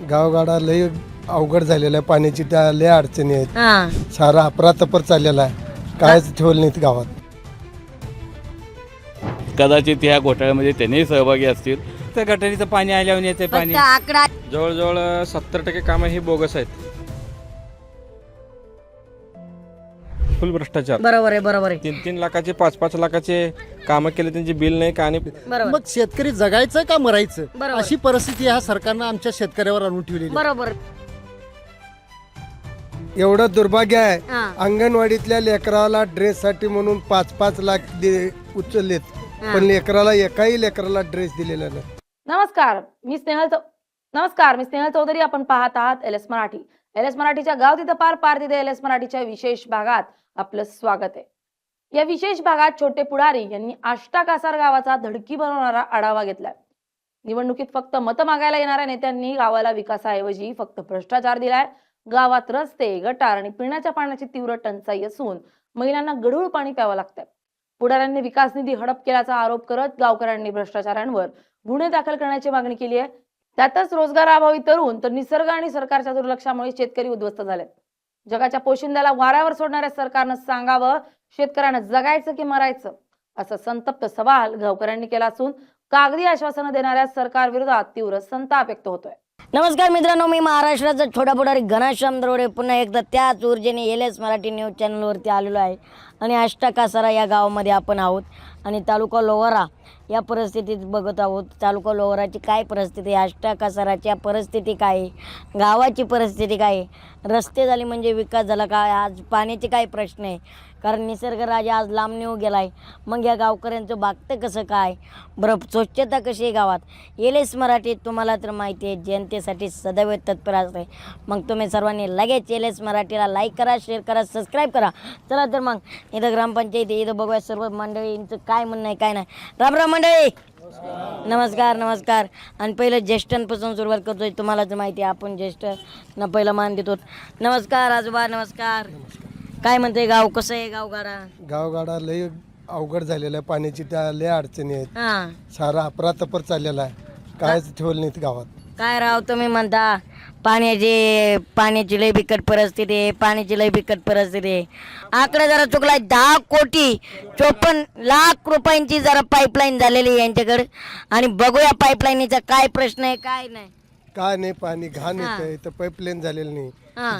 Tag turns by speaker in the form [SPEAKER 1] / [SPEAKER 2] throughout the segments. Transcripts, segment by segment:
[SPEAKER 1] गावगाडा लय अवघड झालेला आहे, पाण्याची त्या लय अडचणी आहेत.
[SPEAKER 2] हा
[SPEAKER 1] सारा अपरातपर चाललेला आहे, कायच ठेवलं नाहीत गावात.
[SPEAKER 3] कदाचित ह्या घोटाळ्यामध्ये त्यांनीही सहभागी असतील.
[SPEAKER 4] तर गटारीचं पाणी आल्यावर येते पाणी.
[SPEAKER 2] फक्त आकडा
[SPEAKER 5] जवळजवळ 70% कामं ही बोगस आहेत. फुल भ्रष्टाचार.
[SPEAKER 2] बरोबर आहे बरोबर आहे
[SPEAKER 5] 3-3 लाखाचे 5-5 लाखाचे कामं केले, त्यांची बिल नाही का.
[SPEAKER 2] बरोबर
[SPEAKER 6] मग शेतकरी जगायचं का मरायचं
[SPEAKER 2] बरोबर.
[SPEAKER 6] अशी परिस्थिती ह्या सरकारनं आमच्या शेतकऱ्यावर आणून ठेवलेली आहे.
[SPEAKER 2] बरोबर
[SPEAKER 1] एवढं दुर्भाग्य आहे.
[SPEAKER 2] हा
[SPEAKER 1] अंगणवाडीतल्या लेकराला ड्रेससाठी म्हणून 5-5 लाख उचललेत, पण लेकराला एकाही लेकराला ड्रेस दिलेला नाही.
[SPEAKER 7] नमस्कार मी स्नेहल चौधरी. आपण पाहत आहात L S Marathi. L S मराठीच्या गाव तिथं पार पार तिथे एल एस मराठीच्या विशेष भागात आपलं स्वागत आहे. या विशेष भागात छोटे पुढारी यांनी आष्टा कासार गावाचा धडकी बनवणारा आढावा घेतलाय. निवडणुकीत फक्त मतं मागायला येणाऱ्या नेत्यांनी गावाला विकासाऐवजी फक्त भ्रष्टाचार दिलाय. गावात रस्ते, गटार आणि पिण्याच्या पाण्याची तीव्र टंचाई असून महिलांना गढूळ पाणी प्यावं लागतंय. पुढाऱ्यांनी विकास निधी हडप केल्याचा आरोप करत गावकऱ्यांनी भ्रष्टाचारांवर गुन्हे दाखल करण्याची मागणी केली आहे. त्यातच रोजगाराअभावी तरुण तर निसर्ग आणि सरकारच्या दुर्लक्षामुळे शेतकरी उद्ध्वस्त झालेत. जगाच्या पोशिंद्याला वाऱ्यावर सोडणाऱ्या सरकारनं सांगावं, शेतकऱ्यांना जगायचं की मरायचं, असा संतप्त सवाल गावकऱ्यांनी केला असून कागदी आश्वासनं देणाऱ्या सरकार विरोधात तीव्र संताप व्यक्त होतोय.
[SPEAKER 2] नमस्कार मित्रांनो, मी महाराष्ट्राचा छोटा पुढारी घनश्याम दरोडे पुन्हा एकदा त्याच ऊर्जेने एल एस मराठी न्यूज चॅनलवरती आलेलो आहे. आणि आष्टा कासारा या गावामध्ये आपण आहोत आणि तालुका लोहारा या परिस्थितीत बघत आहोत. तालुका लोहाराची काय परिस्थिती आहे, आष्टा कासाराच्या परिस्थिती काय आहे, गावाची परिस्थिती काय आहे, रस्ते झाले म्हणजे विकास झाला काय, आज पाण्याचे काय प्रश्न आहे, कारण निसर्गराजा आज लांब नेऊ गेला आहे. मग या गावकऱ्यांचं बागतं कसं काय, बरं स्वच्छता कशी आहे गावात. एल एस मराठी तुम्हाला तर माहिती आहे जनतेसाठी सदैव तत्पर असते. मग तुम्ही सर्वांनी लगेच एल एस मराठीला लाईक करा, शेअर करा, सबस्क्राईब करा. चला तर मग इथं ग्रामपंचायत इथं बघूया सर्व मंडळींचं काय म्हणणं आहे काय नाही. राम राम मंडळी, नमस्कार नमस्कार. आणि पहिलं ज्येष्ठांपासून सुरुवात करतोय. तुम्हाला तर माहिती आहे आपण ज्येष्ठांना पहिलं मान देतो. नमस्कार आजोबा, नमस्कार. काय म्हणते गाव, कसं आहे गावगाडा.
[SPEAKER 1] गावगाडा लय अवघड झालेला आहे, पाण्याची त्या लय अडचणी आहेत.
[SPEAKER 2] हां
[SPEAKER 1] सारा अपरातपर चाललेला आहे, कायच ठेवलं नाहीत गावात.
[SPEAKER 2] काय राव तुम्ही म्हणता पाण्याची लय बिकट परिस्थिती आहे, पाण्याची लय बिकट परिस्थिती आहे. आकडा जरा चुकलाय. 10,54,00,00,000 रुपयांची जरा पाईपलाईन झालेली आहे यांच्याकडे. आणि बघूया पाईपलाईनीचा काय प्रश्न आहे काय नाही.
[SPEAKER 1] काय नाही, पाणी घाण येतंय, तर पाईपलाईन झालेलं
[SPEAKER 2] हा.
[SPEAKER 1] नाही.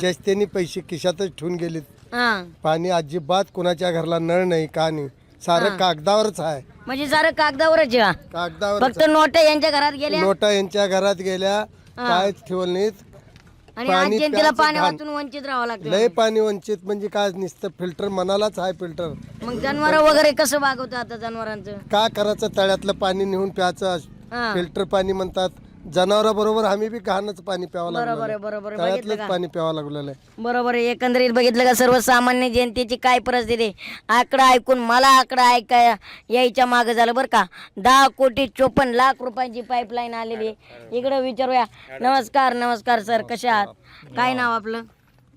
[SPEAKER 1] जास्त त्यांनी पैसे खिशातच ठेवून गेलेत.
[SPEAKER 2] हां
[SPEAKER 1] पाणी अजिबात कोणाच्या घरला नळ नाही, का नाही, सारं कागदावरच आहे.
[SPEAKER 2] म्हणजे जरा कागदावरच आहे.
[SPEAKER 1] कागदावर
[SPEAKER 2] फक्त नोटा यांच्या घरात गेल्या
[SPEAKER 1] नोटा यांच्या घरात गेल्या, कायच ठेवलं नाहीत.
[SPEAKER 2] आणि आज जनतेला पाणी वाचून वंचित राहावं लागलं.
[SPEAKER 1] लय पाणी वंचित म्हणजे काय, नुसतं फिल्टर मनालाच आहे फिल्टर.
[SPEAKER 2] मग जनावर वगैरे कसं वागवतं आता जनावरांचं.
[SPEAKER 1] का करायचं, तळ्यातलं पाणी नेऊन प्यायचं,
[SPEAKER 2] हां
[SPEAKER 1] फिल्टर पाणी म्हणतात. जनावराबरोबर आम्ही बी घाणच पाणी प्यावं
[SPEAKER 2] बरोबर आहे
[SPEAKER 1] लागलं,
[SPEAKER 2] बरोबर आहे. बघितलं
[SPEAKER 1] तळ्यातलंच
[SPEAKER 2] का
[SPEAKER 1] पाणी प्यावं लागलेलं आहे.
[SPEAKER 2] बरोबर आहे. एकंदरीत बघितलं का सर्वसामान्य जनतेची काय परिस्थिती आहे. आकडा ऐकून मला आकडा ऐकाय यायच्या मागं झालं बरं का. 10,54,00,000 रुपयांची पाईपलाईन आलेली आहे. इकडं विचारूया. नमस्कार नमस्कार सर, कशा आहात, काय नाव आपलं.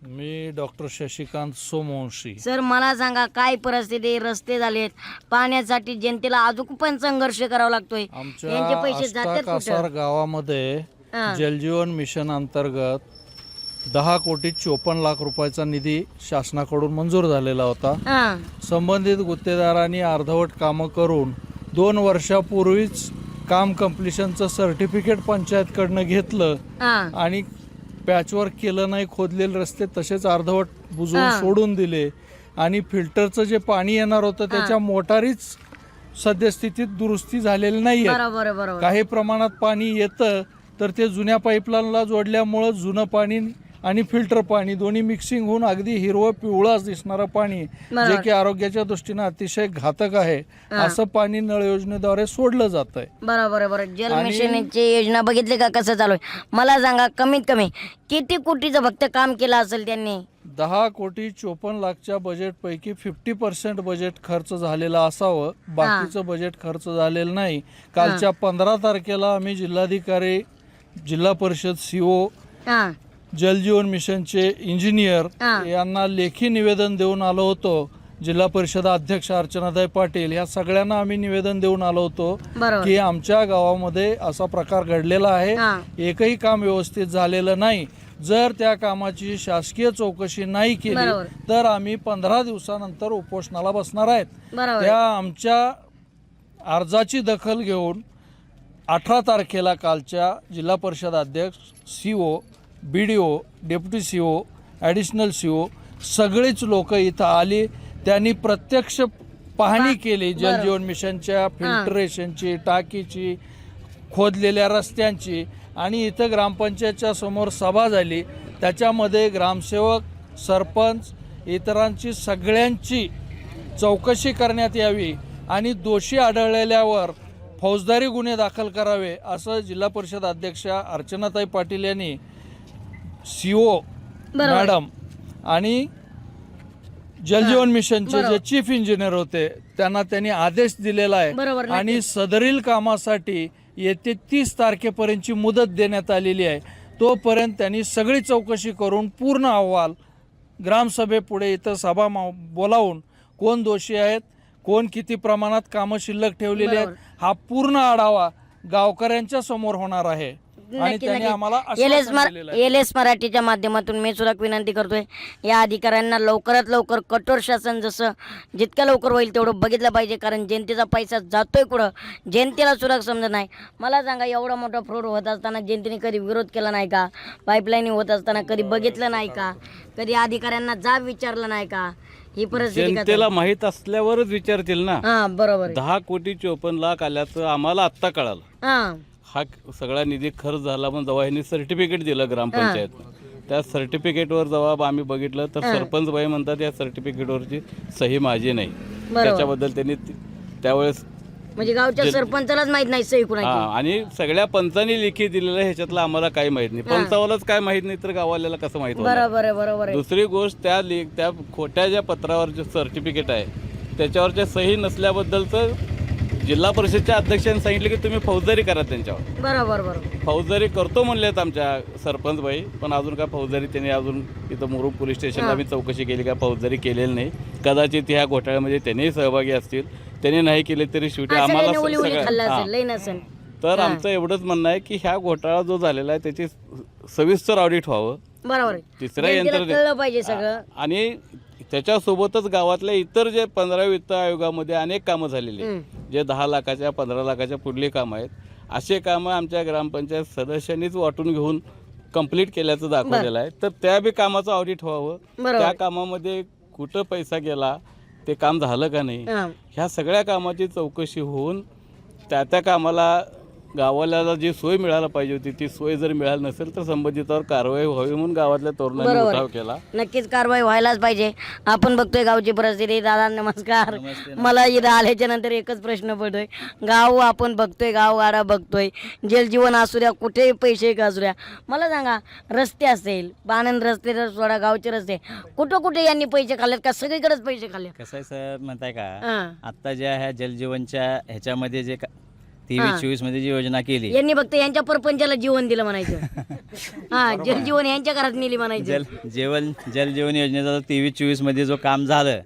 [SPEAKER 8] मी डॉक्टर शशिकांत सोमवंशी.
[SPEAKER 2] सर मला सांगा काय परिस्थिती आहे. रस्ते झालेत, पाण्यासाठी जनतेला अजून पण संघर्ष करावा लागतोय.
[SPEAKER 8] आमच्या
[SPEAKER 2] यांचे पैसे
[SPEAKER 8] आष्टा
[SPEAKER 2] जातात
[SPEAKER 8] कासार
[SPEAKER 2] कुठं.
[SPEAKER 8] गावामध्ये
[SPEAKER 2] हां.
[SPEAKER 8] जलजीवन मिशन अंतर्गत 10,54,00,000 रुपयाचा निधी शासनाकडून मंजूर झालेला होता.
[SPEAKER 2] हां
[SPEAKER 8] संबंधित गुत्तेदारांनी अर्धवट कामं करून 2 वर्षापूर्वीच काम कम्प्लिशनचं सर्टिफिकेट पंचायतकडनं घेतलं
[SPEAKER 2] हां
[SPEAKER 8] आणि पॅचवर्क केलं नाही. खोदलेले रस्ते तसेच अर्धवट बुजवून
[SPEAKER 2] हां.
[SPEAKER 8] सोडून दिले. आणि फिल्टरचं जे पाणी येणार होतं त्याच्या मोटारीच सद्यस्थितीत दुरुस्ती झालेली नाही आहे.
[SPEAKER 2] बरोबर आहे, बरोबर.
[SPEAKER 8] काही प्रमाणात पाणी येतं तर ते जुन्या पाईपलाईनला जोडल्यामुळं जुनं पाणी आणि फिल्टर पाणी दोन्ही मिक्सिंग होऊन अगदी हिरवं पिवळं दिसणारं पाणी, जे की आरोग्याच्या दृष्टीनं अतिशय घातक आहे, असं पाणी नळ योजनेद्वारे सोडलं जात आहे.
[SPEAKER 2] बरोबर आहे बरोबर. जल मिशनची योजना बघितली का कसं चालू आहे. मला सांगा कमीत कमी किती कोटीचं फक्त काम केलं असेल त्यांनी.
[SPEAKER 8] 10,54,00,000च्या बजेटपैकी 50% बजेट खर्च झालेलं असावं, बाकीचं बजेट खर्च झालेलं नाही. कालच्या 15 तारखेला आम्ही जिल्हाधिकारी, जिल्हा परिषद CO,
[SPEAKER 2] हां
[SPEAKER 8] जलजीवन मिशनचे इंजिनियर
[SPEAKER 2] हां.
[SPEAKER 8] यांना लेखी निवेदन देऊन आलो होतो जिल्हा परिषद अध्यक्ष अर्चनाताई पाटील ह्या सगळ्यांना आम्ही निवेदन देऊन आलो होतो
[SPEAKER 2] बरोबर.
[SPEAKER 8] की आमच्या गावामध्ये असा प्रकार घडलेला आहे,
[SPEAKER 2] हां.
[SPEAKER 8] एकही काम व्यवस्थित झालेलं नाही. जर त्या कामाची शासकीय चौकशी नाही केली
[SPEAKER 2] बरोबर.
[SPEAKER 8] तर आम्ही 15 दिवसानंतर उपोषणाला बसणार आहेत.
[SPEAKER 2] बरोबर.
[SPEAKER 8] त्या आमच्या अर्जाची दखल घेऊन 18 तारखेला कालच्या जिल्हा परिषद अध्यक्ष, CO, BDO, deputy CO, additional CO सगळीच लोक इथं आली. त्यांनी प्रत्यक्ष पाहणी केली जलजीवन मिशनच्या फिल्टरेशनची, टाकीची, खोदलेल्या रस्त्यांची, आणि इथं ग्रामपंचायतच्या समोर सभा झाली. त्याच्यामध्ये ग्रामसेवक, सरपंच, इतरांची सगळ्यांची चौकशी करण्यात यावी आणि दोषी आढळलेल्यावर फौजदारी गुन्हे दाखल करावे असं जिल्हा परिषद अध्यक्षा अर्चनाताई पाटील यांनी CO मॅडम आणि जलजीवन मिशनचे जे चीफ इंजिनियर होते त्यांनी आदेश दिलेला
[SPEAKER 2] बरोबर,
[SPEAKER 8] आहे. आणि सदरील कामासाठी येते 30 तारखेपर्यंतची मुदत देण्यात आलेली आहे. तोपर्यंत त्यांनी सगळी चौकशी करून पूर्ण अहवाल ग्रामसभेपुढे इथं सभा बोलावून कोण दोषी आहेत, कोण किती प्रमाणात कामं शिल्लक ठेवलेली आहेत हा पूर्ण आढावा गावकऱ्यांच्या समोर होणार आहे. आणि त्यांनी आम्हाला आश्वासन दिलेलं आहे.
[SPEAKER 2] LS मराठीच्या माध्यमातून मी सुद्धा विनंती करतोय, या अधिकाऱ्यांना लवकरात लवकर कठोर शासन जसं जितक्या लवकर होईल तेवढं बघितलं पाहिजे. कारण जनतेचा पैसा जातोय कुठं जनतेला सुद्धा समजत नाही. मला सांगा, एवढा मोठा फ्रॉड होत असताना जनतेने कधी विरोध केला नाही का? पाईपलाईन होत असताना कधी बघितलं नाही का? कधी अधिकाऱ्यांना जाब विचारलं नाही का? ही परिस्थिती
[SPEAKER 3] जनतेला माहीत असल्यावरच विचारतील ना.
[SPEAKER 2] हा बरोबर आहे.
[SPEAKER 3] 10,54,00,000 आल्याचं आम्हाला आत्ता कळालं. हा सगळा निधी खर्च झाला. पण जेव्हा ह्यांनी सर्टिफिकेट दिलं ग्रामपंचायत, त्या सर्टिफिकेटवर जेव्हा आम्ही बघितलं तर सरपंच बाई म्हणतात या सर्टिफिकेटवरची सही माझी नाही. त्याच्याबद्दल त्यांनी त्यावेळेस
[SPEAKER 2] म्हणजे गावच्या सरपंचालाच माहित नाही सही कुणाची.
[SPEAKER 3] आणि सगळ्या पंचांनी लेखी दिलेलं ह्याच्यातलं आम्हाला काही माहित नाही. पंचावालाच काय माहित नाही तर गावाल्याला कसं माहित होणार?
[SPEAKER 2] बरोबर आहे, बरोबर आहे.
[SPEAKER 3] दुसरी गोष्ट, त्या खोट्या ज्या पत्रावर जे सर्टिफिकेट आहे त्याच्यावरच्या सही नसल्याबद्दलचं जिल्हा परिषदच्या अध्यक्षांनी सांगितलं की तुम्ही फौजदारी करा त्यांच्यावर.
[SPEAKER 2] बरोबर बरोबर.
[SPEAKER 3] फौजदारी करतो म्हणलेत आमच्या सरपंच बाई, पण अजून काय फौजदारी त्यांनी अजून इथं मुरुम पोलीस स्टेशनला आम्ही चौकशी केली का फौजदारी केलेली नाही. कदाचित ह्या घोटाळ्यामध्ये त्यांनीही सहभागी असतील. त्यांनी नाही केले तरी शेवटी आम्हाला तर आमचं एवढंच म्हणणं आहे की ह्या घोटाळा जो झालेला आहे त्याची सविस्तर ऑडिट व्हावं.
[SPEAKER 2] बरोबर आहे.
[SPEAKER 3] तिसऱ्या यंत्रणेत
[SPEAKER 2] पाहिजे सगळं.
[SPEAKER 3] आणि त्याच्यासोबतच गावातल्या इतर जे 15 वित्त आयोगामध्ये अनेक कामं झालेली आहेत, जे 10 लाखाच्या 15 लाखाच्या पुढली कामं आहेत, असे कामं आमच्या ग्रामपंचायत सदस्यांनीच वाटून घेऊन कंप्लीट केल्याचं दाखवलेलं आहे. तर त्या बी कामाचं ऑडिट व्हावं. त्या कामामध्ये कुठं पैसा गेला, ते काम झालं का नाही, ह्या सगळ्या कामाची चौकशी होऊन त्या कामाला गावाला जी सोय मिळायला पाहिजे होती ती सोय जर मिळाली नसेल तर संबंधितावर कारवाई व्हावी म्हणून गावातल्या तरुणांनी उठाव केला.
[SPEAKER 2] नक्कीच कारवाई व्हायलाच पाहिजे. आपण बघतोय गावची परिस्थिती. दादा नमस्कार. मला इथं आल्याच्या नंतर एकच प्रश्न पडतोय, गाव आपण बघतोय, गावगाडा बघतोय, जलजीवन असू द्या, कुठेही पैसे असू द्या, मला सांगा रस्ते असेल, पाणंद रस्ते तर सोडा, गावचे रस्ते, कुठं कुठे यांनी पैसे खाल्लेत का? सगळीकडेच पैसे खाल्ले.
[SPEAKER 9] कसं आहे सर म्हणताय का, आता ज्या ह्या जलजीवनच्या ह्याच्यामध्ये जे 23-24 मध्ये जी योजना केली,
[SPEAKER 2] यांनी फक्त यांच्या परपंचाला जीवन दिलं म्हणायचं. जलजीवन यांच्या घरात नेली म्हणायचं.
[SPEAKER 9] जलजीवन योजनेचा 23-24 मध्ये जो काम झालं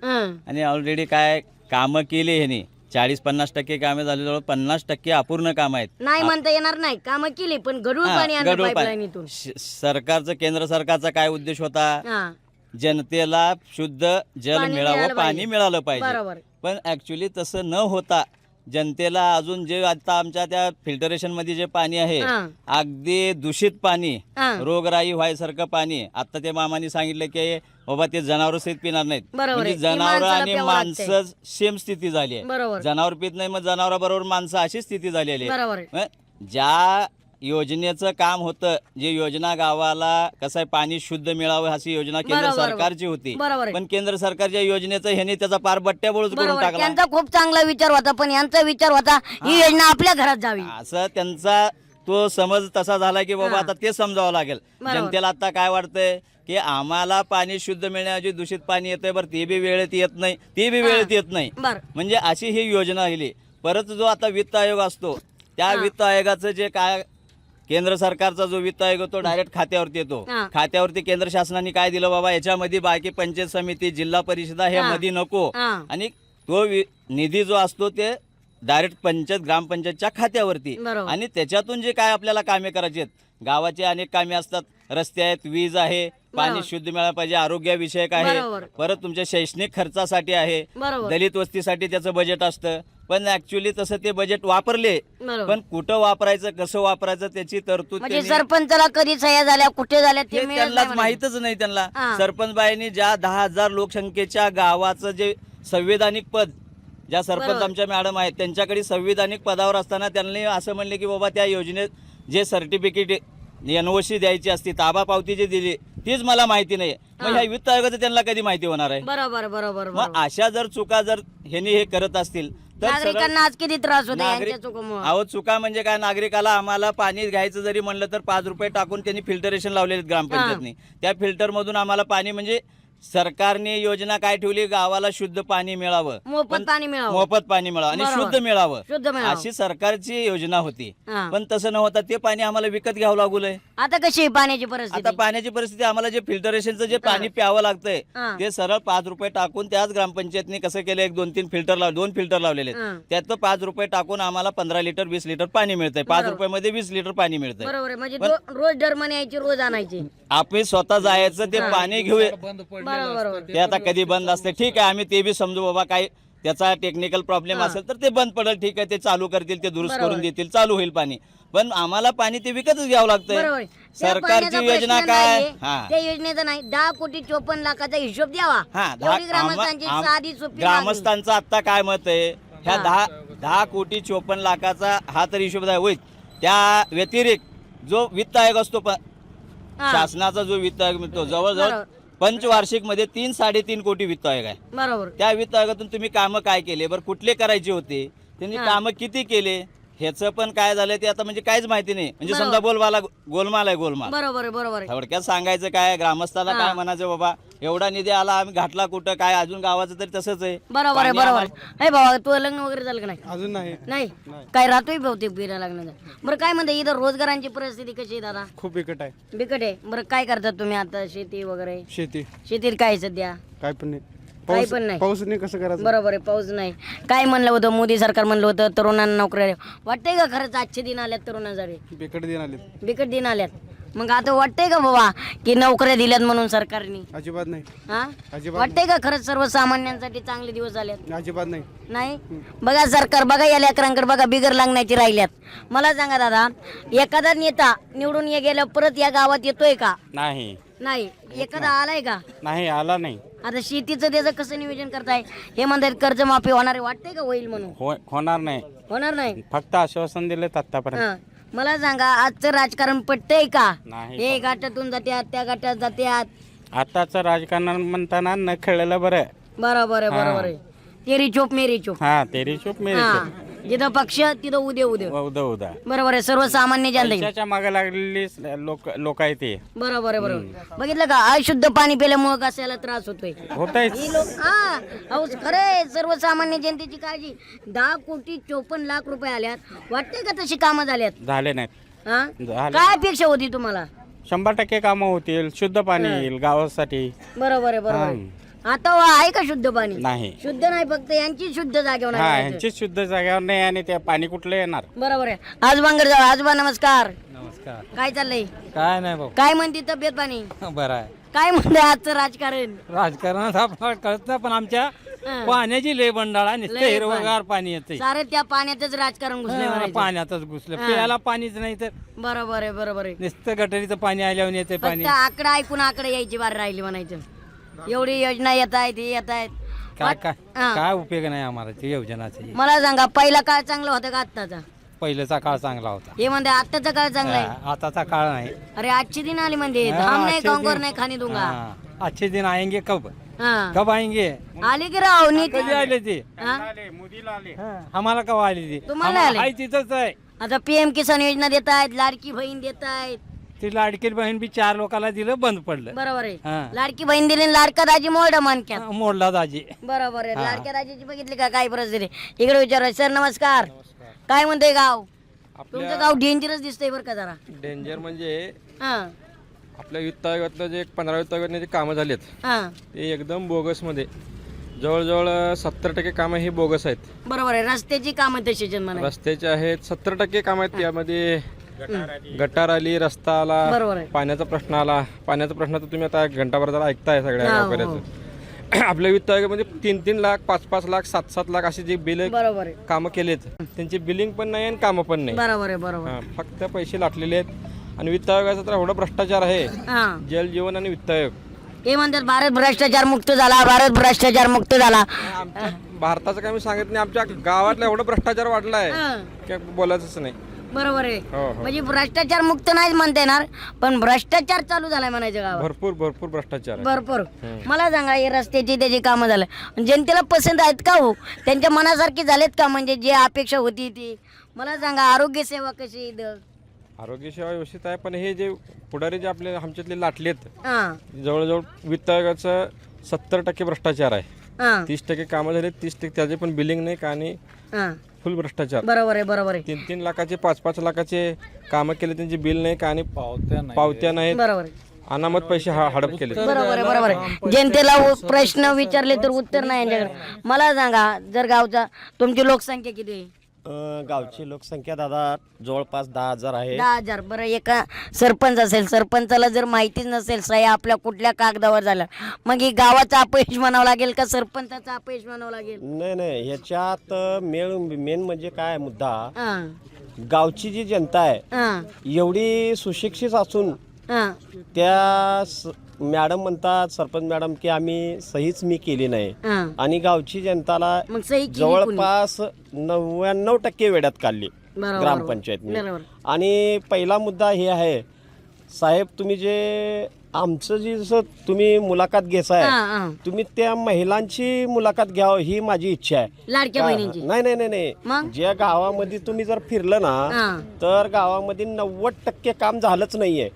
[SPEAKER 9] आणि ऑलरेडी काय कामं केली ह्यांनी, 40-50% कामे झाली, जवळ 50% अपूर्ण काम आहेत.
[SPEAKER 2] नाही म्हणता येणार नाही, कामं केली पण गढूळ पाणी आणलं पाईपलाईनीतून.
[SPEAKER 9] सरकारचं, केंद्र सरकारचा काय उद्देश होता? जनतेला शुद्ध जल मिळावं, पाणी मिळालं पाहिजे. पण ऍक्च्युली तसं न होता जनतेला अजून जे आता आमच्या त्या फिल्टरेशन मध्ये जे पाणी आहे, अगदी दूषित पाणी, रोगराई व्हायसारखं पाणी. आता ते मामाने सांगितलं की बाबा ते जनावर सहित पिणार नाहीत. म्हणजे जनावर आणि माणसं सेम स्थिती झाली आहे. जनावर पित नाही, मग जनावराबरोबर माणसं अशी स्थिती झालेली आहे. ज्या योजनेचं काम होतं, जे योजना गावाला कसं आहे पाणी शुद्ध मिळावं अशी योजना केंद्र सरकारची होती, पण केंद्र सरकारच्या योजनेचं ह्याने त्याचा पार बट्ट्याबोळच करून टाकला.
[SPEAKER 2] त्यांचा खूप चांगला विचार होता, पण यांचा विचार होता ही योजना आपल्या घरात जावी,
[SPEAKER 9] असं त्यांचा तो समज तसा झाला की बाबा आता ते समजावं लागेल. जनतेला आता काय वाटतंय की आम्हाला पाणी शुद्ध मिळण्याऐवजी दूषित पाणी येतंय, बरं ते बी वेळेत येत नाही, ते बी वेळेत येत नाही. म्हणजे अशी ही योजना आली. परत जो आता वित्त आयोग असतो, त्या वित्त आयोगाचं जे काय केंद्र सरकारचा जो वित्त आयोग तो डायरेक्ट खात्यावरती येतो.
[SPEAKER 2] हा.
[SPEAKER 9] खात्यावरती केंद्र शासनाने काय दिलं बाबा, याच्यामध्ये बाकी पंचायत समिती, जिल्हा परिषदा हे
[SPEAKER 2] हा.
[SPEAKER 9] मध्ये नको,
[SPEAKER 2] हा.
[SPEAKER 9] आणि तो निधी जो असतो ते डायरेक्ट ग्रामपंचायतच्या खात्यावरती,
[SPEAKER 2] बरोबर.
[SPEAKER 9] आणि त्याच्यातून जे काय आपल्याला कामे करायची आहेत, गावाचे अनेक कामे असतात, रस्ते आहेत, वीज आहे, पाणी
[SPEAKER 2] बरोबर.
[SPEAKER 9] शुद्ध मिळालं पाहिजे, आरोग्यविषयक आहे,
[SPEAKER 2] बरोबर.
[SPEAKER 9] परत तुमच्या शैक्षणिक खर्चासाठी आहे,
[SPEAKER 2] बरोबर.
[SPEAKER 9] दलित वस्तीसाठी त्याचं बजेट असतं. पण ऍक्च्युली तसं ते बजेट वापरले,
[SPEAKER 2] बरोबर.
[SPEAKER 9] पण कुठं वापरायचं, कसं वापरायचं त्याची तरतूद
[SPEAKER 2] म्हणजे
[SPEAKER 9] त्यांनी-
[SPEAKER 2] सरपंचाला कधी सह्या झाल्या, कुठे झाल्या ते
[SPEAKER 9] हे
[SPEAKER 2] मिळत
[SPEAKER 9] त्यांनाच
[SPEAKER 2] नाही म्हणायचं.
[SPEAKER 9] माहीतच नाही. त्यांना
[SPEAKER 2] हा.
[SPEAKER 9] सरपंच बाईंनी ज्या 10,000 लोकसंख्येच्या गावाचं जे संविधानिक पद, ज्या सरपंच
[SPEAKER 2] बरोबर.
[SPEAKER 9] आमच्या मॅडम आहेत त्यांच्याकडे संविधानिक पदावर असताना त्यांनी असं म्हणले की बाबा त्या योजनेत जे सर्टिफिकेट NOC द्यायची असती, ताबा पावती जी दिली तीच मला माहिती नाही. मग ह्या वित्त आयोगाचं त्यांना कधी माहिती होणार आहे?
[SPEAKER 2] बरोबर बरोबर
[SPEAKER 9] मग
[SPEAKER 2] बरोबर.
[SPEAKER 9] अशा जर चुका जर ह्यांनी हे करत असतील तर सरळ-
[SPEAKER 2] नागरिकांना आज किती त्रास होतो
[SPEAKER 9] नागरिक-
[SPEAKER 2] यांच्या चुकीमुळे.
[SPEAKER 9] अहो चुका म्हणजे काय, नागरिकाला आम्हाला पाणी घ्यायचं जरी म्हणलं तर 5 रुपये टाकून त्यांनी फिल्टरेशन लावलेले ग्रामपंचायतनी. त्या फिल्टर मधून आम्हाला पाणी, म्हणजे सरकारने योजना काय ठेवली, गावाला शुद्ध पाणी मिळावं,
[SPEAKER 2] मोफत पाणी मिळावं.
[SPEAKER 9] मोफत पाणी मिळावं आणि
[SPEAKER 2] बरोबर.
[SPEAKER 9] शुद्ध मिळावं,
[SPEAKER 2] शुद्ध मिळावं.
[SPEAKER 9] अशी सरकारची योजना होती.
[SPEAKER 2] हा.
[SPEAKER 9] पण तसं न होता ते पाणी आम्हाला विकत घ्यावं लागलंय.
[SPEAKER 2] आता कशी आहे पाण्याची
[SPEAKER 9] आता
[SPEAKER 2] परिस्थिती?
[SPEAKER 9] पाण्याची परिस्थिती, आम्हाला जे फिल्टरेशनचं जे पाणी प्यावं लागतंय
[SPEAKER 2] हा.
[SPEAKER 9] ते सरळ 5 रुपये टाकून त्याच ग्रामपंचायतने कसं केलं, 1-2-3 फिल्टर लावले, 2 फिल्टर लावलेले
[SPEAKER 2] हा.
[SPEAKER 9] त्यात 5 रुपये टाकून आम्हाला 15 लिटर 20 लिटर पाणी मिळतंय. 5 रुपयामध्ये 20 लिटर पाणी मिळतंय.
[SPEAKER 2] बरोबर आहे. म्हणजे
[SPEAKER 9] पण-
[SPEAKER 2] रोज डरमन यायची, रोज आणायची.
[SPEAKER 9] आपण स्वतः जायचं, ते पाणी घेऊया.
[SPEAKER 8] बंद
[SPEAKER 2] बरोबर
[SPEAKER 8] पडलेलं
[SPEAKER 2] बरोबर.
[SPEAKER 9] ते आता कधी बंद असते, ठीक आहे, आम्ही ते बी समजू बाबा, काय त्याचा टेक्निकल प्रॉब्लेम असेल तर ते बंद पडेल, ठीक आहे, ते चालू करतील, ते दुरुस्त
[SPEAKER 2] बरोबर.
[SPEAKER 9] करून देतील, चालू होईल पाणी. पण आम्हाला पाणी ते विकतच घ्यावं
[SPEAKER 2] बरोबर
[SPEAKER 9] लागतंय.
[SPEAKER 2] आहे. त्या
[SPEAKER 9] सरकारची
[SPEAKER 2] पाण्याचा
[SPEAKER 9] योजना
[SPEAKER 2] प्रश्न
[SPEAKER 9] काय?
[SPEAKER 2] नाहीये.
[SPEAKER 9] हा.
[SPEAKER 2] त्या योजनेचा नाही, 10 कोटी 54 लाखाचा हिशोब द्यावा.
[SPEAKER 9] हा,
[SPEAKER 2] एवढी ग्रामस्थांची साधी सोपी मागणी.
[SPEAKER 9] ग्रामस्थांचं आता काय मत आहे, ह्या 10 कोटी 54 लाखाचा हा तर हिशोब होईल. त्या व्यतिरिक्त जो वित्त आयोग असतो,
[SPEAKER 2] हा.
[SPEAKER 9] शासनाचा जो वित्त आयोग मिळतो, जवळजवळ
[SPEAKER 2] बरोबर.
[SPEAKER 9] पंचवार्षिक मध्ये 3-3.5 कोटी वित्त आयोग आहे.
[SPEAKER 2] बरोबर.
[SPEAKER 9] त्या वित्त आयोगातून तुम्ही कामं काय केले, बरं कुठले करायचे होते, त्यांनी कामं किती केले, ह्याचं पण काय झालं ते आता म्हणजे काहीच माहिती नाही. म्हणजे
[SPEAKER 2] बरोबर.
[SPEAKER 9] समजा गोलमाल आहे, गोलमाल.
[SPEAKER 2] बरोबर आहे बरोबर आहे.
[SPEAKER 9] थोडक्यात सांगायचं काय, ग्रामस्थाला
[SPEAKER 2] हा.
[SPEAKER 9] काय म्हणायचं, बाबा एवढा निधी आला, आम्ही घातला कुठं, काय अजून गावाचं तरी तसंच आहे.
[SPEAKER 2] बरोबर आहे
[SPEAKER 9] पाणी
[SPEAKER 2] बरोबर
[SPEAKER 9] आम्हाला-
[SPEAKER 2] आहे. हे बाबा तू लग्न वगैरे झालं का नाही?
[SPEAKER 1] अजून नाही.
[SPEAKER 2] नाही काय राहतोय बहुतेक बिरा लग्नाचा. बरं काय म्हणते इथं रोजगारांची परिस्थिती कशी आहे दादा?
[SPEAKER 1] खूप बिकट आहे.
[SPEAKER 2] बिकट आहे. बरं काय करतात तुम्ही आता, शेती वगैरे?
[SPEAKER 1] शेती
[SPEAKER 2] शेतीत काय सध्या?
[SPEAKER 1] काय पण नाही.
[SPEAKER 2] काही पण नाही.
[SPEAKER 1] पाऊस नाही, कसं करायचं?
[SPEAKER 2] बरोबर आहे, पाऊस नाही. काय म्हणलं होतं मोदी सरकार, म्हणलं होतं तरुणांना नोकऱ्या. वाटतंय का खरंच आजचे दिन आल्यात तरुणांसाठी?
[SPEAKER 1] बिकट दिन आले.
[SPEAKER 2] बिकट दिन आल्यात. मग आता वाटतंय का बाबा की नोकऱ्या दिल्यात म्हणून सरकारने?
[SPEAKER 1] अजिबात नाही.
[SPEAKER 2] हा
[SPEAKER 1] अजिबात
[SPEAKER 2] वाटतंय का खरंच सर्वसामान्यांसाठी चांगले दिवस आल्यात?
[SPEAKER 1] अजिबात नाही.
[SPEAKER 2] नाही. बघा सरकार, बघा या लेकरांकडे बघा, बिगर लागण्याची राहिल्यात. मला सांगा दादा, एखादा नेता निवडून गेल्या परत या गावात येतोय का?
[SPEAKER 5] नाही
[SPEAKER 2] नाही. एखादा आलाय का?
[SPEAKER 5] नाही आला नाही.
[SPEAKER 2] आता शेतीचं त्याचं कसं नियोजन करताय? हे म्हणतात कर्जमाफी होणार आहे, वाटतंय का होईल म्हणून?
[SPEAKER 5] होणार नाही.
[SPEAKER 2] होणार नाही.
[SPEAKER 5] फक्त आश्वासन दिले आतापर्यंत.
[SPEAKER 2] हा. मला सांगा आजचं राजकारण पटतंय का?
[SPEAKER 5] नाही.
[SPEAKER 2] हे घाटातून जात्यात, त्या घाटात जात्यात.
[SPEAKER 5] आताचं राजकारण म्हणताना न खेळलेलं बरं.
[SPEAKER 2] बरोबर आहे बरोबर आहे. तेरी चोप मेरी चोप.
[SPEAKER 5] हा, तेरी चूप मेरी
[SPEAKER 2] हा.
[SPEAKER 5] चूप.
[SPEAKER 2] जिथं पक्ष तिथं उद्या उद्या.
[SPEAKER 5] उदा
[SPEAKER 2] बरोबर आहे. सर्वसामान्य जनता.
[SPEAKER 5] पैशाच्या मागे लागलेली लोक आहे ते.
[SPEAKER 2] बरोबर आहे बरोबर. बघितलं का, अशुद्ध पाणी पिल्यामुळे कशाला त्रास होतोय?
[SPEAKER 5] होतंय.
[SPEAKER 2] ही लोक हा अहो खरंय, सर्वसामान्य जनतेची काळजी. 10 कोटी 54 लाख रुपये आल्यात. वाटतंय का तशी कामं झाल्यात?
[SPEAKER 5] झाले नाहीत.
[SPEAKER 2] हा
[SPEAKER 5] झाले.
[SPEAKER 2] काय अपेक्षा होती तुम्हाला?
[SPEAKER 5] 100% कामं होतील, शुद्ध पाणी येईल गावासाठी.
[SPEAKER 2] बरोबर आहे बरोबर आहे. आता आहे का शुद्ध पाणी?
[SPEAKER 5] नाही.
[SPEAKER 2] शुद्ध नाही, फक्त यांची शुद्ध जागेवर
[SPEAKER 5] हा,
[SPEAKER 2] नाही.
[SPEAKER 5] ह्यांची शुद्ध जागेवर नाही आणि ते पाणी कुठलं येणार.
[SPEAKER 2] बरोबर आहे. आजोबांकडे जाऊ. आजोबा नमस्कार.
[SPEAKER 4] नमस्कार.
[SPEAKER 2] काय चाललंय?
[SPEAKER 4] काय नाही भाऊ,
[SPEAKER 2] काय म्हणते तब्येत पाणी?
[SPEAKER 4] बरं आहे.
[SPEAKER 2] काय म्हणते आजचं राजकारण?
[SPEAKER 4] राजकारणात आपल्याला कळत नाही, पण आमच्या पाण्याची लय बंडाळा, नुसतं
[SPEAKER 2] लय
[SPEAKER 4] हिरवगार पाणी येते.
[SPEAKER 2] सारं त्या पाण्यातच राजकारण घुसले म्हणायचं.
[SPEAKER 4] पाण्यातच घुसलं, प्यायला पाणीच नाही तर
[SPEAKER 2] बरोबर आहे बरोबर आहे.
[SPEAKER 4] नुसतं गटरीचं पाणी आल्यावर येते पाणी.
[SPEAKER 2] फक्त आकडा ऐकून आकडे यायची बार राहिली म्हणायचं. एवढी योजना येत आहेत, हे येत आहेत.
[SPEAKER 4] काय काय
[SPEAKER 2] हा.
[SPEAKER 4] काय उपयोग नाही आम्हाला ती योजनाची.
[SPEAKER 2] मला सांगा, पहिला काळ चांगला होता का आत्ताचा?
[SPEAKER 4] पहिल्याचा काळ चांगला होता,
[SPEAKER 2] हे म्हणते आत्ताचा काळ चांगला आहे.
[SPEAKER 4] आताचा काळ नाही.
[SPEAKER 2] अरे आजची दिन आली म्हणते,
[SPEAKER 4] हा,
[SPEAKER 2] धाम नाही,
[SPEAKER 4] आजचे
[SPEAKER 2] कांगोर
[SPEAKER 4] दिन-
[SPEAKER 2] नाही, खाणी दूंगा.
[SPEAKER 4] हा, अच्छे दिन आएंगे कब
[SPEAKER 2] हा.
[SPEAKER 4] कब आएंगे.
[SPEAKER 2] आली की राव नीती?
[SPEAKER 4] कधी आले ते
[SPEAKER 2] हा?
[SPEAKER 4] आम्हाला कवा आली ती.
[SPEAKER 2] तुम्हाला आले?
[SPEAKER 4] आहे तिथंच आहे.
[SPEAKER 2] आता PM किसान योजना देत आहेत, लाडकी बहीण देत आहेत.
[SPEAKER 4] ती लाडकी बहीण बी 4 लोकांना दिलं, बंद पडलं.
[SPEAKER 2] बरोबर आहे.
[SPEAKER 4] हा.
[SPEAKER 2] लाडकी बहीण दिली, लाडका दाजी मोड मानक्यात.
[SPEAKER 4] मोडला दाजी.
[SPEAKER 2] बरोबर आहे. लाडक्या दाजीची बघितली का काय परिस्थिती? इकडे विचारा. सर नमस्कार. काय म्हणते गाव? तुमचं गाव डेंजरस दिसतंय बरं का जरा.
[SPEAKER 5] डेंजर म्हणजे
[SPEAKER 2] हा
[SPEAKER 5] आपल्या वित्त आयोगातलं जे 15 वित्त आयोगातले जे कामं झालेत
[SPEAKER 2] हा
[SPEAKER 5] ते एकदम बोगसमध्ये जवळजवळ 70% कामं ही बोगस आहेत.
[SPEAKER 2] बरोबर आहे. रस्त्याची कामं तशीच म्हणा.
[SPEAKER 5] रस्त्याचे आहेत 70% कामं आहेत. त्यामध्ये गटार आली, रस्ता आला,
[SPEAKER 2] बरोबर आहे.
[SPEAKER 5] पाण्याचा प्रश्न आला. पाण्याचा प्रश्न तर तुम्ही आता घंटाभर जरा ऐकताय सगळ्या
[SPEAKER 2] हा,
[SPEAKER 5] गावकऱ्याचं. आपल्या वित्त आयोगामध्ये 3-3 लाख, 5-5 लाख, 7-7 लाख अशी जी बिल
[SPEAKER 2] बरोबर आहे.
[SPEAKER 5] कामं केलेत त्यांची बिलिंग पण नाही आणि कामं पण नाही.
[SPEAKER 2] बरोबर आहे. बरोबर.
[SPEAKER 5] हा, फक्त पैसे लाटलेले आहेत. आणि वित्त आयोगाचा तर एवढा भ्रष्टाचार आहे.
[SPEAKER 2] हा
[SPEAKER 5] जल जीवन आणि वित्त आयोग
[SPEAKER 2] हे म्हणतात भारत भ्रष्टाचार मुक्त झाला, भारत भ्रष्टाचार मुक्त झाला.
[SPEAKER 5] आमच्या भारताचं काय मी सांगत नाही, आमच्या गावातला एवढा भ्ष्टाचार वाढलाय
[SPEAKER 2] हा.
[SPEAKER 5] की बोलायचंच नाही.
[SPEAKER 2] बरोबर आहे.
[SPEAKER 5] हो, हो.
[SPEAKER 2] म्हणजे भ्रष्टाचार मुक्त नाही म्हणता येणार, पण भ्रष्टाचार चालू झालाय म्हणायचं गावात.
[SPEAKER 5] भरपूर भ्रष्टाचार आहे.
[SPEAKER 2] भरपूर. मला सांगा, हे रस्त्याची त्याची कामं झालं, जनतेला पसंत आहेत का हो? त्यांच्या मनासारखी झालेत का? म्हणजे जे अपेक्षा होती ती. मला सांगा, आरोग्य सेवा कशी आहे इथं?
[SPEAKER 5] आरोग्य सेवा व्यवस्थित आहे, पण हे जे पुढारी जे आपले आमच्यातले लाटलेत
[SPEAKER 2] हा
[SPEAKER 5] जवळजवळ वित्त आयोगाचं 70% भ्रष्टाचार आहे.
[SPEAKER 2] हा
[SPEAKER 5] 30% कामं झाले, 30% त्याचे पण बिलिंग नाही का आणि
[SPEAKER 2] हा
[SPEAKER 5] फुल भ्रष्टाचार.
[SPEAKER 2] बरोबर आहे. बरोबर आहे.
[SPEAKER 5] 3-3 लाखाचे 5-5 लाखाचे कामं केले, त्यांची बिल नाही का आणि पावत्या नाहीत,
[SPEAKER 2] बरोबर आहे.
[SPEAKER 5] अनामत पैसे हडप केले.
[SPEAKER 2] बरोबर आहे. बरोबर आहे. जनतेला प्रश्न विचारले तर उत्तर नाही यांच्याकडे. मला सांगा, जर गावचा तुमची लोकसंख्या किती आहे?
[SPEAKER 10] गावची लोकसंख्या दादा जवळपास 10,000 आहे.
[SPEAKER 2] 10,000. बरं, एका सरपंच असेल, सरपंचाला जर माहितीच नसेल सह्या आपल्या कुठल्या कागदावर झाल्या, मग ही गावाचं अपयश म्हणावं लागेल का सरपंचाचं अपयश म्हणावं लागेल?
[SPEAKER 10] नाही ह्याच्यात मेन म्हणजे काय मुद्दा,
[SPEAKER 2] हा
[SPEAKER 10] गावची जी जनता आहे
[SPEAKER 2] हा
[SPEAKER 10] एवढी सुशिक्षित असून
[SPEAKER 2] हा
[SPEAKER 10] त्या मॅडम म्हणतात, सरपंच मॅडम, की आम्ही सहीच मी केली नाही.
[SPEAKER 2] हा.
[SPEAKER 10] आणि गावची जनताला
[SPEAKER 2] मग सही केली
[SPEAKER 10] जवळपास 99% वेड्यात काढली
[SPEAKER 2] बरोबर.
[SPEAKER 10] ग्रामपंचायतने.
[SPEAKER 2] बरोबर.
[SPEAKER 10] आणि पहिला मुद्दा हे आहे साहेब, तुम्ही जे आमचं जी जसं तुम्ही मुलाखत घेसाय,
[SPEAKER 2] हा, हा.
[SPEAKER 10] तुम्ही त्या महिलांची मुलाखत घ्यावं ही माझी इच्छा आहे.
[SPEAKER 2] लाडक्या बहिणींची.
[SPEAKER 10] नाही
[SPEAKER 2] मग?
[SPEAKER 10] ज्या गावामध्ये तुम्ही जर फिरलं ना,
[SPEAKER 2] हा.
[SPEAKER 10] तर गावामध्ये 90% काम झालंच नाहीये.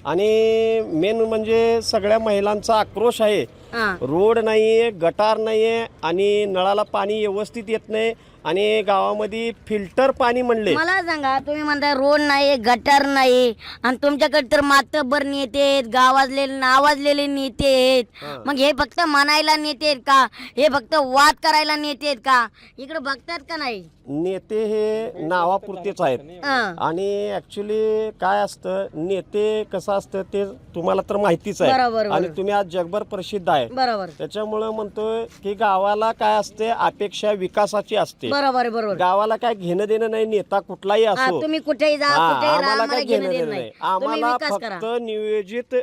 [SPEAKER 10] आणि मेन म्हणजे सगळ्या महिलांचा आक्रोश आहे.
[SPEAKER 2] हा.
[SPEAKER 10] रोड नाहीये, गटार नाहीये आणि नळाला पाणी व्यवस्थित येत नाही. आणि गावामध्ये फिल्टर पाणी म्हणले.
[SPEAKER 2] मला सांगा, तुम्ही म्हणताय रोड नाही, गटार नाही, आणि तुमच्याकडे तर मातबर नेते आहेत, गावातले नावाजलेले नेते आहेत. मग हे फक्त म्हणायला नेते आहेत का? हे फक्त वाद करायला नेते आहेत का? इकडे बघतात का नाही?
[SPEAKER 10] नेते हे नावापुरतेच आहेत.
[SPEAKER 2] हा.
[SPEAKER 10] आणि ऍक्च्युली काय असतं, नेते कसं असतं ते तुम्हाला तर माहितीच आहे.
[SPEAKER 2] बरोबर.
[SPEAKER 10] आणि तुम्ही आज जगभर प्रसिद्ध आहे.
[SPEAKER 2] बरोबर.
[SPEAKER 10] त्याच्यामुळं म्हणतोय की गावाला काय असते, अपेक्षा विकासाची असते.
[SPEAKER 2] बरोबर. बरोबर.
[SPEAKER 10] गावाला काय घेणं देणं नाही, नेता कुठलाही
[SPEAKER 2] हा,
[SPEAKER 10] असो.
[SPEAKER 2] तुम्ही कुठेही जा,
[SPEAKER 10] हा,
[SPEAKER 2] कुठेही राहा,
[SPEAKER 10] आम्हाला
[SPEAKER 2] आम्हाला
[SPEAKER 10] काय
[SPEAKER 2] घेणं देणं नाही. तुम्ही
[SPEAKER 10] आम्हाला
[SPEAKER 2] विकास करा.
[SPEAKER 10] फक्त नियोजित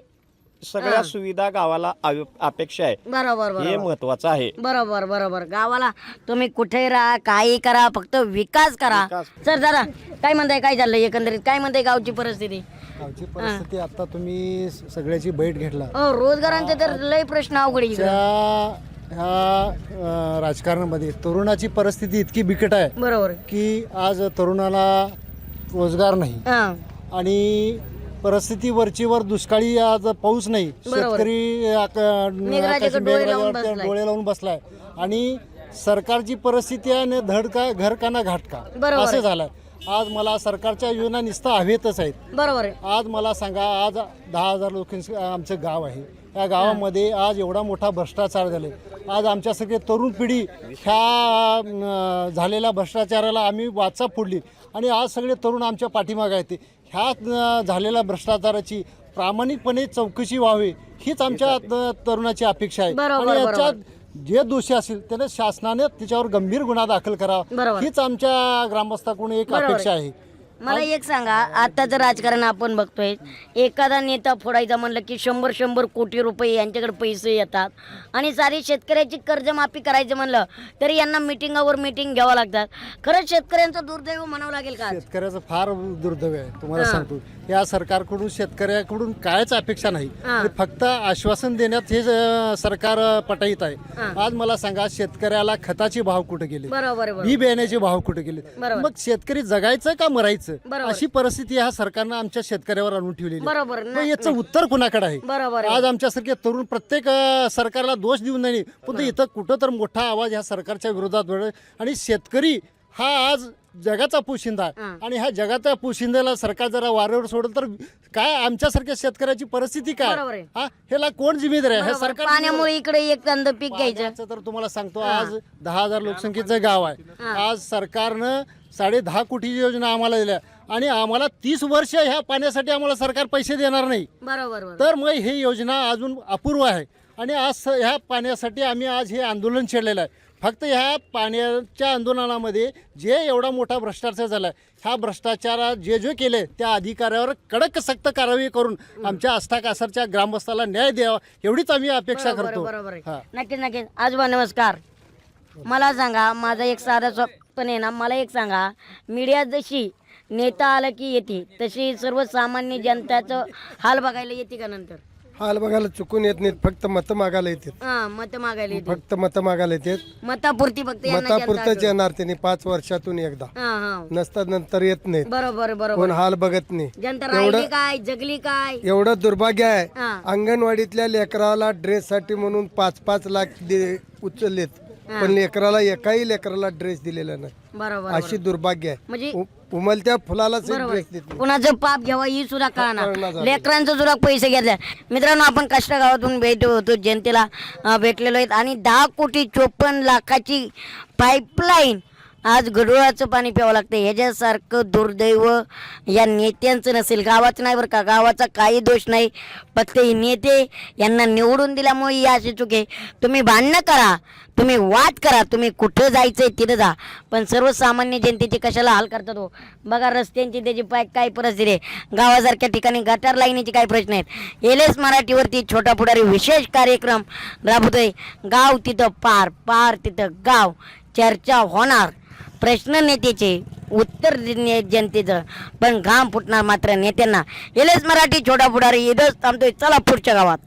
[SPEAKER 10] सगळ्या सुविधा गावाला अपेक्षा आहे.
[SPEAKER 2] बरोबर.
[SPEAKER 10] हे
[SPEAKER 2] बरोबर.
[SPEAKER 10] महत्वाचं आहे.
[SPEAKER 2] बरोबर. बरोबर. गावाला तुम्ही कुठेही राहा, काही करा, फक्त विकास करा. सर दादा, काय म्हणताय, काय चाललंय एकंदरीत, काय म्हणताय गावची परिस्थिती?
[SPEAKER 6] गावची परिस्थिती आता तुम्ही सगळ्याची बैठ घेतला.
[SPEAKER 2] हो, रोजगारांचे तर लय प्रश्न अवघड आहे इकडं.
[SPEAKER 6] ह्या राजकारणामध्ये तरुणाची परिस्थिती इतकी बिकट आहे
[SPEAKER 2] बरोबर.
[SPEAKER 6] की आज तरुणाला रोजगार नाही.
[SPEAKER 2] हा.
[SPEAKER 6] आणि परिस्थिती वरचीवर दुष्काळी, आज पाऊस नाही, शेतकरी
[SPEAKER 2] मेघराजाकडे डोळे लावून बसलाय.
[SPEAKER 6] डोळे लावून बसलाय. आणि सरकारची परिस्थिती आहे घर का ना घाटका
[SPEAKER 2] बरोबर.
[SPEAKER 6] असं झालंय. आज मला सरकारच्या योजना नुसतं हवेतच आहेत.
[SPEAKER 2] बरोबर आहे.
[SPEAKER 6] आज मला सांगा, आज 10,000 लोकांचं आमचं गाव आहे. या गावामध्ये आज एवढा मोठा भ्रष्टाचार झाले. आज आमच्यासारखे तरुण पिढी ह्या झालेल्या भ्रष्टाचाराला आम्ही वाचा फोडली. आणि आज सगळे तरुण आमच्या पाठीमागे आहेत. ह्या झालेल्या भ्रष्टाचाराची प्रामाणिकपणे चौकशी व्हावी हीच आमच्या तरुणाची अपेक्षा आहे.
[SPEAKER 2] बरोबर.
[SPEAKER 6] आणि याच्यात जे दोषी असेल त्याने शासनाने त्याच्यावर गंभीर गुन्हा दाखल करावा
[SPEAKER 2] बरोबर.
[SPEAKER 6] हीच आमच्या ग्रामस्थाकडून एक
[SPEAKER 2] बरोबर.
[SPEAKER 6] अपेक्षा आहे.
[SPEAKER 2] मला एक सांगा, आताचं राजकारण आपण बघतोय, एखादा नेता फोडायचा म्हणलं की 100 कोटी रुपये यांच्याकडे पैसे येतात. आणि सारी शेतकऱ्याची कर्जमाफी करायचं म्हणलं तरी यांना मिटिंगावर मिटिंग घ्यावं लागतात. खरंच शेतकऱ्यांचं दुर्दैव म्हणावं लागेल का?
[SPEAKER 6] शेतकऱ्याचं फार दुर्दैव आहे. तुम्हाला सांगतो, या सरकारकडून शेतकऱ्याकडून कायच अपेक्षा नाही. फक्त आश्वासन देण्यात हे सरकार पटाईत आहे. आज मला सांगा, शेतकऱ्याला खताचे भाव कुठे गेले,
[SPEAKER 2] बरोबर.
[SPEAKER 6] बी बियाण्याचे भाव कुठे गेले, मग शेतकरी जगायचं का मरायचं, अशी परिस्थिती ह्या सरकारनं आमच्या शेतकऱ्यावर आणून ठेवलेली.
[SPEAKER 2] बरोबर.
[SPEAKER 6] मग याचं उत्तर कुणाकडे आहे?
[SPEAKER 2] बरोबर.
[SPEAKER 6] आज आमच्यासारखे तरुण प्रत्येक सरकारला दोष देऊन नाही, पण इथं कुठं तर मोठा आवाज ह्या सरकारच्या विरोधात. आणि शेतकरी हा आज जगाचा पोशिंदा आहे आणि ह्या जगाच्या पोशिंद्याला सरकार जरा वारेवर सोडलं तर काय आमच्यासारख्या शेतकऱ्याची परिस्थिती काय
[SPEAKER 2] बरोबर आहे.
[SPEAKER 6] हा ह्याला कोण जिम्मेदार आहे? हे
[SPEAKER 2] बरोबर.
[SPEAKER 6] सरकार
[SPEAKER 2] पाण्यामुळे इकडे एक कांदा पीक घ्यायचं.
[SPEAKER 6] पाण्याचं तर तुम्हाला सांगतो आज 10,000 लोकसंख्येचं गाव आहे. आज सरकारनं 10.5 कोटीची योजना आम्हाला दिल्या आणि आम्हाला 30 वर्ष ह्या पाण्यासाठी आम्हाला सरकार पैसे देणार नाही.
[SPEAKER 2] बरोबर.
[SPEAKER 6] तर मग ही योजना अजून अपूर्व आहे आणि आज ह्या पाण्यासाठी आम्ही आज हे आंदोलन छेडलेलं आहे. फक्त ह्या पाण्याच्या आंदोलनामध्ये जे एवढा मोठा भ्रष्टाचार झाला आहे, ह्या भ्रष्टाचारात जे केले त्या अधिकाऱ्यावर कडक सक्त कारवाई करून आमच्या आष्टा कासारच्या ग्रामस्थाला न्याय द्यावा एवढीच आम्ही अपेक्षा करतो.
[SPEAKER 2] बरोबर
[SPEAKER 6] हा.
[SPEAKER 2] नक्कीच नक्कीच. आजोबा नमस्कार. मला सांगा, माझा एक साधा पण आहे ना, मला एक सांगा, मीडिया जशी नेता आलं की येते तशी सर्वसामान्य जनताचं हाल बघायला येते का नंतर?
[SPEAKER 1] हाल बघायला चुकून येत नाहीत, फक्त मतं मागायला येतात.
[SPEAKER 2] हा, मत मागायला येते.
[SPEAKER 1] फक्त मतं मागायला येतात.
[SPEAKER 2] मतापुरती फक्त यांना जनता
[SPEAKER 1] मतापुरतच
[SPEAKER 2] आठवते.
[SPEAKER 1] येणार त्यांनी 5 वर्षातून एकदा,
[SPEAKER 2] हा हा,
[SPEAKER 1] नसता नंतर येत नाहीत.
[SPEAKER 2] बरोबर
[SPEAKER 1] कोण
[SPEAKER 2] बरोबर.
[SPEAKER 1] हाल बघत नाही.
[SPEAKER 2] जनता राहिली काय, जगली काय?
[SPEAKER 1] एवढं दुर्भाग्य आहे.
[SPEAKER 2] हा.
[SPEAKER 1] अंगणवाडीतल्या लेकराला ड्रेससाठी म्हणून 5-5 लाख उचललेत, पण लेकराला एकाही लेकराला ड्रेस दिलेला नाही.
[SPEAKER 2] बरोबर.
[SPEAKER 1] अशी दुर्भाग्य आहे.
[SPEAKER 2] म्हणजे
[SPEAKER 1] उमलत्या फुलालाच एक
[SPEAKER 2] बरोबर.
[SPEAKER 1] ड्रेस देत नाही.
[SPEAKER 2] कुणाचं पाप घ्यावा ही सुद्धा
[SPEAKER 1] कळणार
[SPEAKER 2] कळणार.
[SPEAKER 1] झालं.
[SPEAKER 2] लेकरांचं सुद्धा पैसे घेतले. मित्रांनो, आपण कष्ट गावातून भेट होतो, जनतेला भेटलेलो आहेत आणि 10,54,00,000ची पाईपलाईन आज गढुळाचं पाणी प्यावं लागतं. ह्याच्यासारखं दुर्दैव या नेत्यांचं नसेल. गावाचं नाही बरं का, गावाचा काही दोष नाही, फक्त हे नेते यांना निवडून दिल्यामुळे ही अशी चूक आहे. तुम्ही भांडणं करा, तुम्ही वाद करा, तुम्ही कुठं जायचंय तिथं जा, पण सर्वसामान्य जनतेचे कशाला हाल करतात हो. बघा रस्त्यांची त्याची काय परिस्थिती आहे. गावासारख्या ठिकाणी गटार लाईनीचे काय प्रश्न आहेत. एलएस मराठीवरती छोटा पुढारी विशेष कार्यक्रम राबवतोय. गाव तिथं पार, पार तिथं गाव. चर्चा होणार, प्रश्न नेत्याचे, उत्तर जनतेचं, पण घाम फुटणार मात्र नेत्यांना. एलएस मराठी छोटा पुढारी इथंच थांबतोय. चला पुढच्या गावात.